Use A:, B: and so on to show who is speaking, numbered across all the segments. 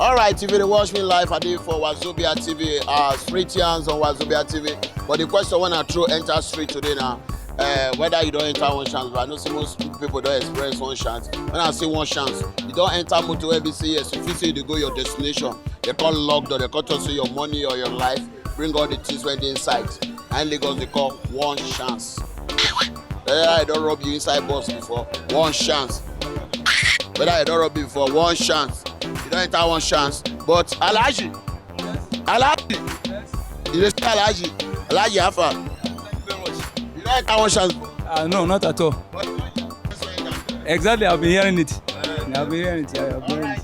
A: Alright, if you watch me live, I do it for Wazobia TV, Street Yarns on Wazobia TV. But the question when I throw enter street today now, whether you don't enter one chance, but I know most people don't experience one chance. When I say one chance, you don't enter motor ABCS, if you say you go your destination, they call lockdown, they call to say your money or your life, bring all the things when they inside. And Lagos they call one chance. Whether I don't rob you inside bus before, one chance. Whether I don't rob you before, one chance. You don't enter one chance. But Alhaji, Alhaji, you just Alhaji, Alhaji Alpha. You don't enter one chance.
B: No, not at all. Exactly, I've been hearing it. I've been hearing it. Yeah, I've been hearing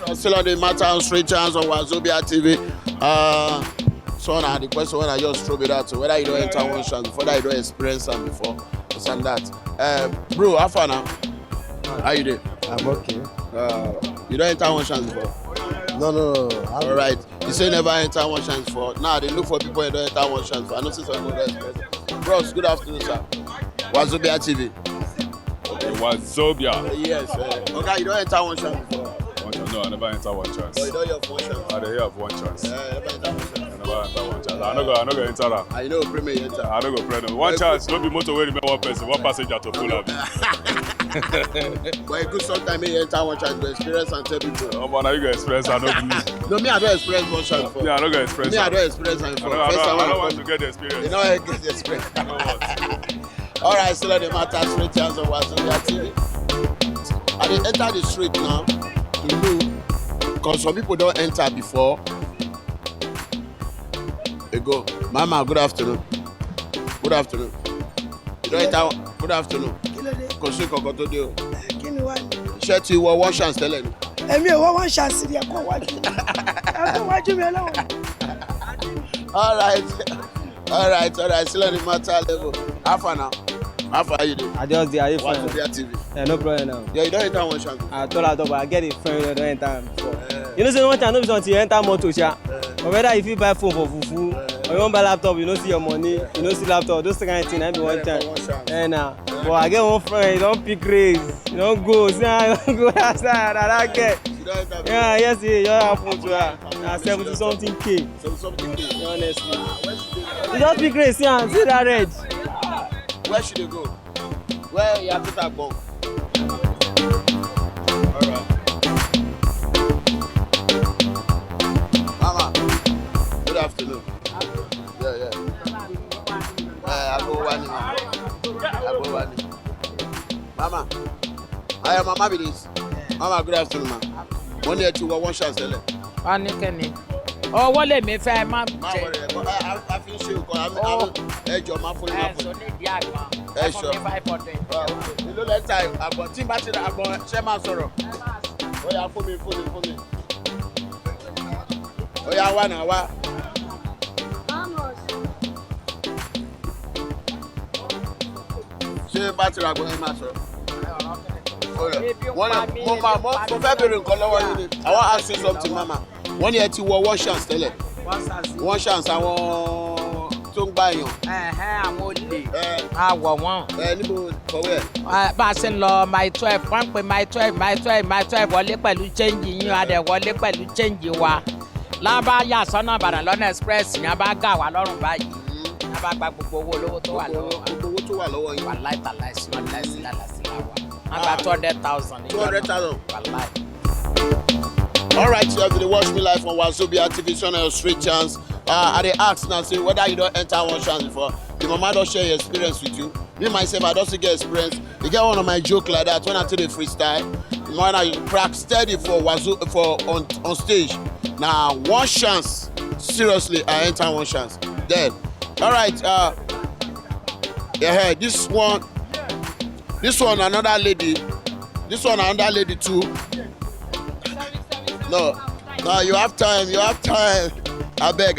B: it.
A: Still on the matter on Street Yarns on Wazobia TV. So now the question when I just throw it out, so whether you don't enter one chance before, that you don't experience them before, this and that. Bro, how far now? How you doing?
C: I'm okay.
A: You don't enter one chance before?
C: No.
A: All right. You say never enter one chance before. Now they look for people who don't enter one chance before. I know some people don't experience. Bros, good afternoon, sir. Wazobia TV.
D: Okay, Wazobia.
A: Yes. Okay, you don't enter one chance before.
D: No, I never enter one chance.
A: Oh, you don't have one chance.
D: I don't have one chance.
A: Never enter one chance.
D: I never enter one chance. I no go enter that.
A: I know premier enter.
D: I no go play them. One chance, no be motor wey remain one person, one passenger to pull up.
A: But it good sometimes you enter one chance, but experience and tell people.
D: Oh man, you go experience, I no believe.
A: No, me I don't experience one chance before.
D: Me, I no go experience.
A: Me I don't experience and before.
D: I don't want to get the experience.
A: You know I get the experience. All right, still on the matter, Street Yarns on Wazobia TV. I dey enter the street now to know, because some people don't enter before. They go, Mama, good afternoon. Good afternoon. You don't enter. Good afternoon. Kò sí kankan tó dé o.
E: Kí ni wá ní?
A: Ṣé ti wọ one chance tẹ́lẹ̀ ni?
E: Èmi ò wá one chance rí ẹ̀kọ́ wájú. Ẹ̀kọ́ wájú mi ọlọ́wọ́. All right. Still on the matter level. How far now? How far you doing?
B: I just did. Are you fine?
A: Wazobia TV.
B: Yeah, no problem now.
A: Yeah, you don't enter one chance.
B: I told her, but I get it friend that don't enter before. You know, say one chance, no be until you enter motor, sha. But whether if you buy phone for fufu, or you want buy laptop, you don't see your money, you don't see laptop, those kind of things, that be one chance. And but I get one friend, you don't pick race, you don't go, see, you don't go outside, I don't get. Yeah, yes, you have phone to her. 70 something K.
A: 70 something K.
B: Honestly. You just pick race, see that red.
A: Where should they go? Where you have to talk about? All right. Mama, good afternoon. Yeah. I go one. Mama, I am Mama with this. Mama, good afternoon, ma. One year to one chance, tell
F: Wọ́n ní kẹ́ni. Owó lèmi fẹ́ má jẹ.
A: I feel sure because ẹjọ́ máa fún yín.
F: Ẹ̀sùn ní ìdí àgbọn.
A: Ẹ
F: Fún mi 500.
A: Ìlú lẹ́tà àgbọ̀n tí n bá ti ra àgbọ̀n ṣẹ́ máa sọ̀rọ̀. Ó yá fún mi. Ó yá wá náà wá. Ṣé bá ti ra àgbọ̀n ẹ máa sọ̀rọ̀? Mo fẹ́ bèrè nǹkan lọ́wọ́ yín ni. I wan ask you something, Mama. Wọ́n ní ẹ ti wọ one chance tẹ́lẹ̀. One chance àwọn tó ń gbà yàn.
F: Àwọn olè. Àwọ̀ wọn.
A: Níbo kọ̀wé ẹ̀?
F: Bá a ṣe ń lọ my 12, wọ́n ń pe my 12 wọlé pẹ̀lú change yín, a dẹ̀ wọlé pẹ̀lú change wa. Lábá yà sọ́nà Ìbàdàn lọ́nà express yẹn bá gà wá lọ́rùn báyìí. Yẹn bá gba gbogbo owó olówó tó wà lọ́wọ́.
A: Gbogbo owó tó wà lọ́wọ́ yín.
F: Wàláì tàláì sí wọn láìsí lálàsí láwa. Wọ́n gba 200,000.
A: 200,000.
F: Wàláì.
A: All right, you have to watch me live on Wazobia TV channel, Street Yarns. I dey ask now, say whether you don't enter one chance before. The mama don't share your experience with you. Me myself, I don't get experience. You get one of my joke like that when I tell the freestyle. When I crack steady for on stage. Now one chance, seriously, I enter one chance. Then, all right. Yeah, this one another lady. This one another lady too. No, No, you have time. You have time. I beg.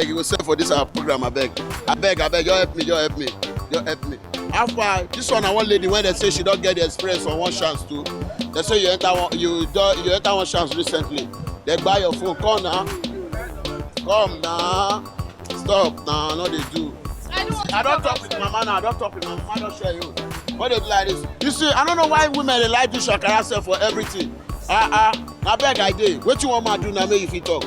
A: You will send for this our program. I beg. You help me. How far? This one, I want lady when they say she don't get the experience on one chance too. They say you enter one chance recently. They buy your phone. Come now. Stop now. No, they do. I don't talk with my man. I don't talk with my mama. I don't share you. What they do like this? You see, I don't know why women they like to shakara self for everything. I beg I did. What you want me to do now? Make you fit talk.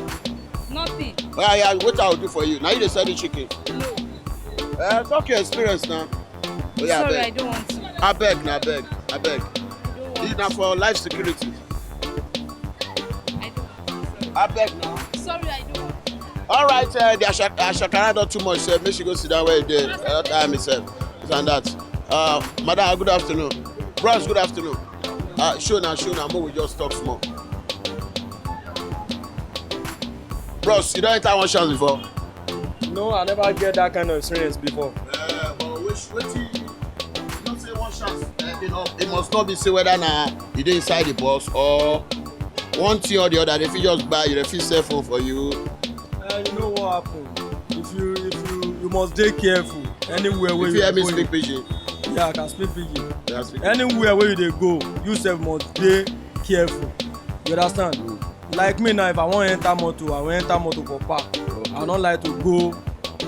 C: Nothing.
A: Yeah. What I will do for you? Now you dey sell the chicken.
C: No.
A: Talk your experience now. Oh, yeah,
C: Sorry, I don't want to.
A: I beg. It's not for life security.
C: I don't.
A: I beg now.
C: Sorry, I don't want to.
A: All right, the Ashakara not too much. Make she go sit down where you did. Time itself. And that. Madam, good afternoon. Bros, good afternoon. Show now. More we just talk small. Bros, you don't enter one chance before?
B: No, I never get that kind of experience before.
A: But which you don't say one chance. It must not be say whether you dey inside the bus or one thing or the other. If you just buy, you fit sell phone for you.
B: You know what happen? If you must dey careful anywhere where
A: if you hear me speak pidgin.
B: Yeah, I can speak pidgin.
A: Yeah, speak
B: Anywhere where you dey go, you sef must dey careful. You understand? Like me now, if I wan enter motor, I wan enter motor for park. Okay. I don't like to go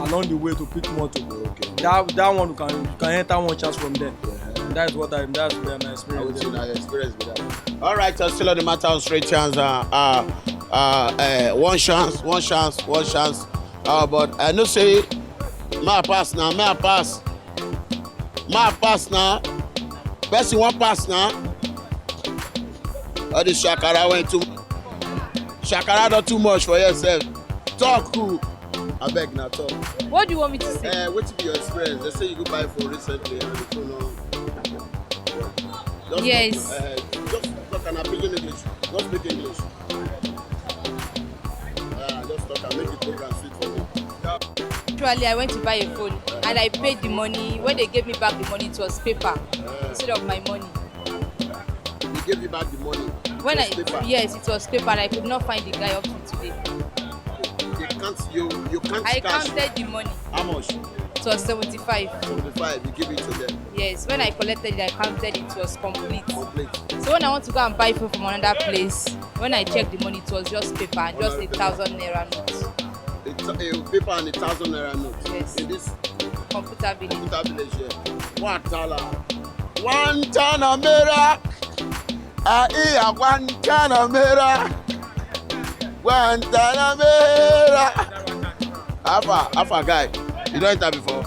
B: along the way to pick motor. Okay. That one you can enter one chance from there. Yeah. That's where my experience.
A: I would say my experience with that. All right, still on the matter of straight chance. One chance. But I know say, my pass now. Person one pass now. All this shakara went too. Shakara not too much for yourself. Talk cool. I beg now, talk.
C: What do you want me to say?
A: What to be your experience? They say you go buy phone recently and the phone on.
C: Yes.
A: Just talk and speak English. Don't speak English. Just talk and make the program sweet for me.
C: Actually, I went to buy a phone and I paid the money. When they gave me back the money, it was paper instead of my money.
A: They gave you back the money?
C: Yes, it was paper and I could not find the guy up to today.
A: You can't
C: I
A: cash.
C: counted the money.
A: How much?
C: It was 75.
A: 75, you give it to them.
C: Yes, when I collected it, I counted it was complete. So when I want to go and buy food from another place, when I checked the money, it was just paper and just 1,000 naira note.
A: A paper and 1,000 naira note?
C: Yes.
A: In this
C: computer village,
A: yeah. One Tanamera. One Tanamera. Alpha guy, you don't enter before?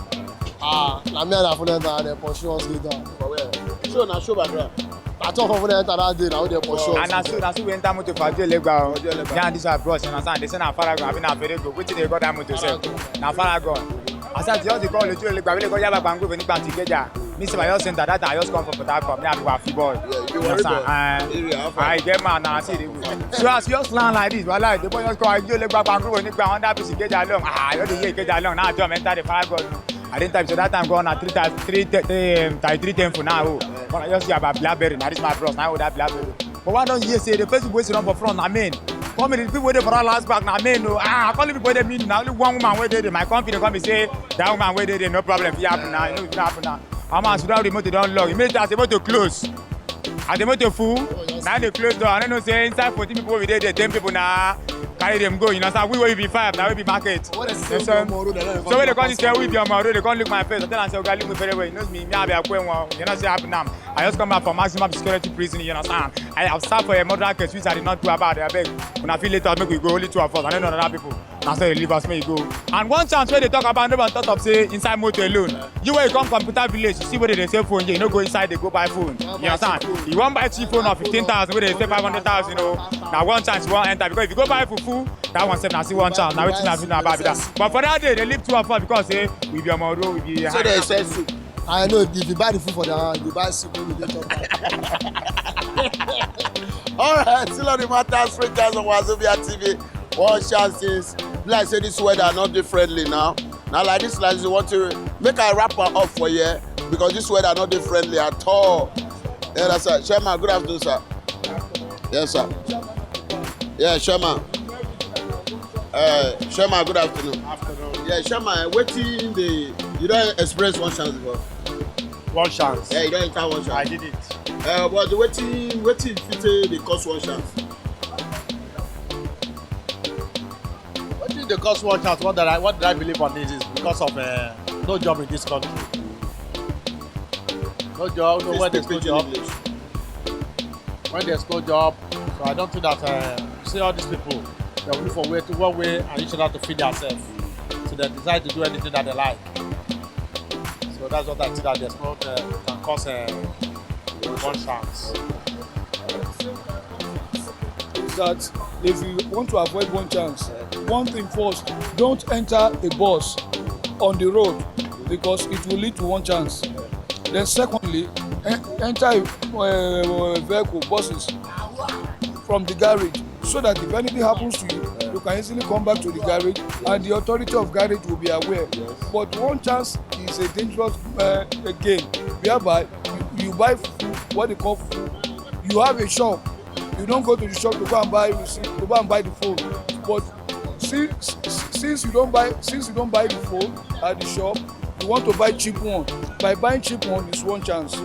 G: Na me and I for enter and they pursue us later.
A: For where? Show background.
G: I talk for enter that day, now they pursue us.
H: And that's we enter motor for Ojuelegba. Yeah, this are bros, you understand? They say na Faragon, I mean na Ferego. Wetin dey got that motor sef? Na Faragon. I said just dey call Ojuelegba, we dey go Yaba Bangu for Nigba Tikeja. Me say I just center that I just come from Port Harcourt. Me I be Wafi boy.
A: Yeah, you worry boy.
H: I get man now, I see the way. So as you just land like this, wallahi, the boy just call Ojuelegba Bangu for Nigba under piece Ikeja long. You dey hear Ikeja long. Now I jump enter the Faragon. I didn't type so that time gone at 310 for now. But I just see about Blackberry. Now this my bros. Now with that Blackberry. But why don't you say the Facebook was on for front? I mean, come in the people waiting for our last back. Now, man, no. I call people they mean now. Only one woman waited. My company come and say that woman waited. No problem. If you happen now, you know it happen now. I'm on the remote don't lock. Immediately I say about to close. At the motor full. Now they close door. I don't know say inside 14 people we did 10 people now. Carry them go, you know, so we will be 5, now we be market. So when they come to say we be on my road, they come look my face. I tell them, say, okay, look me very well. You know me, I be a queen one. You know, say happen now. I just come back from maximum security prison, you understand? I have served for a murder case which I did not do about it. I beg. When I feel later, make we go only 2 of us. I don't know other people. Now say they leave us, make you go. And one chance where they talk about nobody thought of say inside motor alone. You when you come computer village, you see where they say phone, you know go inside, they go buy phone. You understand? You won't buy cheap phone of 15,000, where they say 500,000, you know. Now one chance you won't enter because if you go buy for full, that one now see one chance. Now waiting I feel about that. But for that day, they leave 2 of us because say we be on my road, we be.
A: So they say soup.
G: I know if you buy the food for their hand, you buy soup when you get up.
A: All right, still on the matter, straight on Wazobia TV. One chances. Like say this weather not differently now. Now like this, you want to make a wrap up for you because this weather not differently at all. Yeah, that's it. Chairman, good afternoon, sir. Yes, sir. Yeah, Chairman. Shema, good afternoon. Afternoon. Yeah, Shema, waiting the you don't express one chance before.
I: One chance.
A: Yeah, you don't enter one chance.
I: I did it.
A: But the waiting fit the cost one chance.
I: What did the cost one chance? What did I believe on this is because of no job in this country. No job, no where there's no job. When there's no job, so I don't think that see all these people, they will look for one way and each other to feed themselves. So they decide to do anything that they like. So that's what I think that there's no can cause one chance.
E: Is that if you want to avoid one chance, one thing first, don't enter a bus on the road because it will lead to one chance. Then secondly, enter a vehicle, buses from the garage so that if anything happens to you, you can easily come back to the garage and the authority of garage will be aware. But one chance is a dangerous game whereby you buy food, what they call food. You have a shop, you don't go to the shop to go and buy the phone. But since you don't buy the phone at the shop, you want to buy cheap one. By buying cheap one is one chance.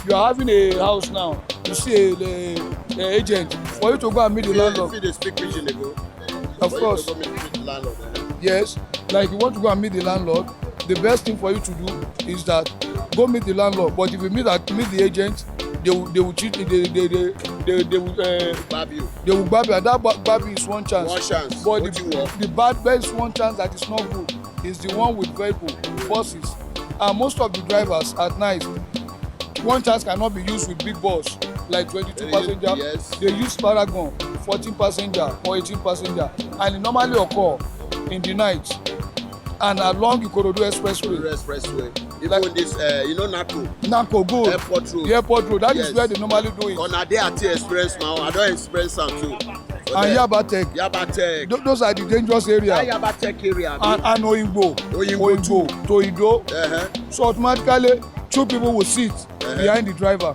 E: You are having a house now, you see a agent, for you to go and meet the landlord.
A: If they speak pidgin, they go.
E: Of course.
A: To go meet the landlord,
E: Yes, like you want to go and meet the landlord, the best thing for you to do is that go meet the landlord. But if you meet the agent, they will cheat. They will
A: Bab you.
E: They will grab you, and that grab you is one chance.
A: One chance.
E: But the bad best one chance that is not good is the one with vehicle, buses, and most of the drivers at night. One chance cannot be used with big bus like 22 passenger.
A: Yes.
E: They use Paragon 14 passenger or 18 passenger, and it normally occur in the night and along Ikorodu expressway. Even like, this Nako good.
A: Airport road.
E: The airport road. That is where they normally do it.
A: On a day at experience now, I don't experience them too.
E: And Yabatek. Those are the dangerous areas.
A: Yabatek area.
E: And Oyingbo to Ido. So automatically, two people will sit behind the driver.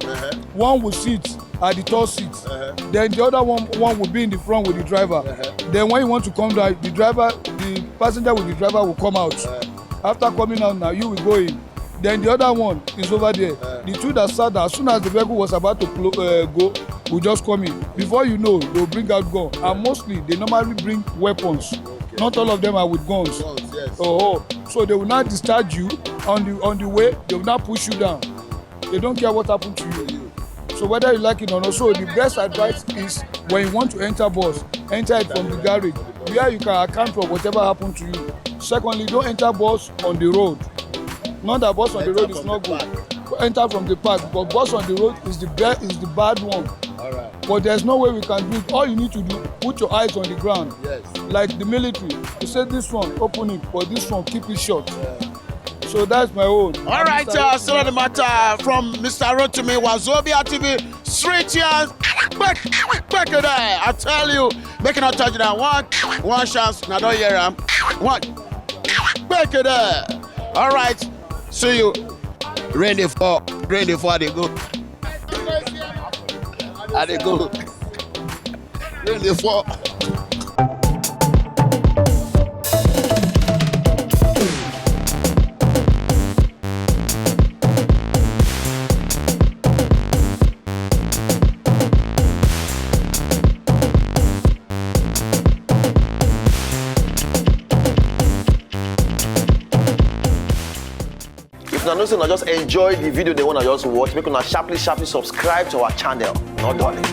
E: One will sit at the top seat. Then the other one will be in the front with the driver. Then when you want to come down, the passenger with the driver will come out. After coming out now, you will go in. Then the other one is over there. The two that sat there, as soon as the vehicle was about to go, will just come in. Before you know, they will bring out gun. And mostly, they normally bring weapons. Okay. Not all of them are with guns.
A: Yes.
E: So they will not discharge you on the way. They will not push you down. They don't care what happened to you. So whether you like it or not, so the best advice is when you want to enter bus, enter it from the garage, where you can account for whatever happened to you. Secondly, don't enter bus on the road. Not that bus on the road is not good. Enter from the park, but bus on the road is the bad one.
A: Alright.
E: But there's no way we can do it. All you need to do, put your eyes on the ground.
A: Yes.
E: Like the military. You say this one, open it, but this one, keep it shut. So that's my own.
A: All right, still on the matter from Mr. Rotimi, Wazobia TV, Street Yarns, back there. I tell you, making a touchdown. One chance, now don't hear him. One, back there. All right, see you. Ready for they go. And they go. Ready for.
J: Just enjoy the video they want to just watch. Make una sharply subscribe to our channel. Not darling.